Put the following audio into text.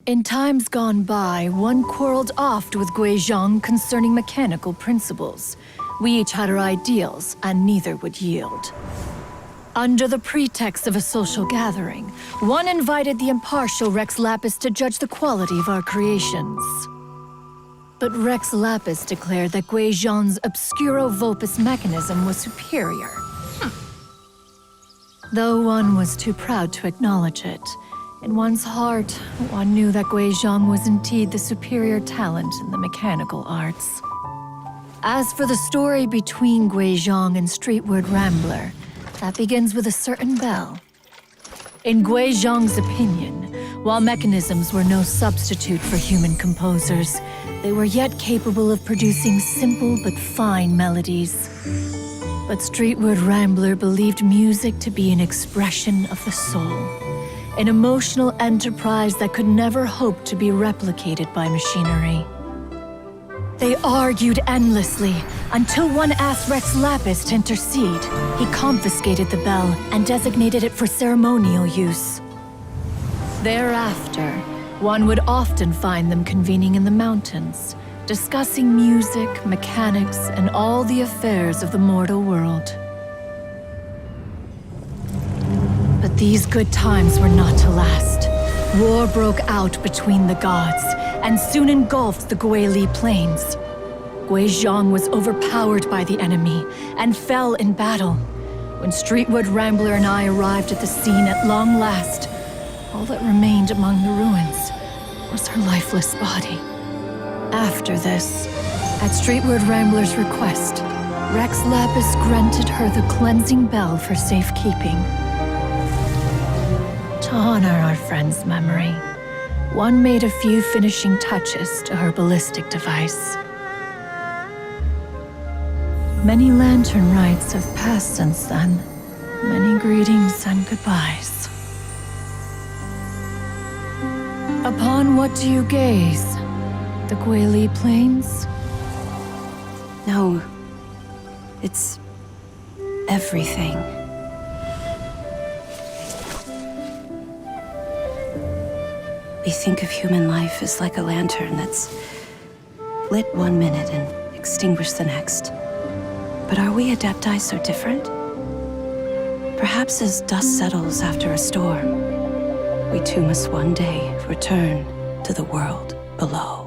In times gone by, one quarreled oft with GUIZHONG concerning mechanical principles. We each had our ideals, and neither would yield. Under the pretext of a social gathering, one invited the impartial Rex Lapis to judge the quality of our creations. But Rex Lapis declared that GUIZHONG's Obscuro Vulpus mechanism was superior. Though one was too proud to acknowledge it, in one's heart, one knew that GUIZHONG was indeed the superior talent in the mechanical arts. As for the story between GUIZHONG and Streetward Rambler, that begins with a certain bell. In GUIZHONG's opinion, while mechanisms were no substitute for human composers, they were yet capable of producing simple but fine melodies. But Streetward Rambler believed music to be an expression of the soul, an emotional enterprise that could never hope to be replicated by machinery. They argued endlessly, until one asked Rex Lapis to intercede. He confiscated the bell and designated it for ceremonial use. Thereafter, one would often find them convening in the mountains, discussing music, mechanics, and all the affairs of the mortal world. But these good times were not to last. War broke out between the gods, and soon engulfed the Guili Plains. GUIZHONG was overpowered by the enemy, and fell in battle. When Streetward Rambler and I arrived at the scene at long last, all that remained among the ruins was her lifeless body. After this, at Streetward Rambler's request, Rex Lapis granted her the cleansing bell for safekeeping. To honor our friend's memory, one made a few finishing touches to her ballistic device. Many lantern rites have passed since then. Many greetings and goodbyes. Upon what do you gaze? The Guili Plains? No. It's everything. We think of human life as like a lantern that's lit one minute and extinguished the next. But are we Adepti so different? Perhaps as dust settles after a storm, we too must one day return to the world below.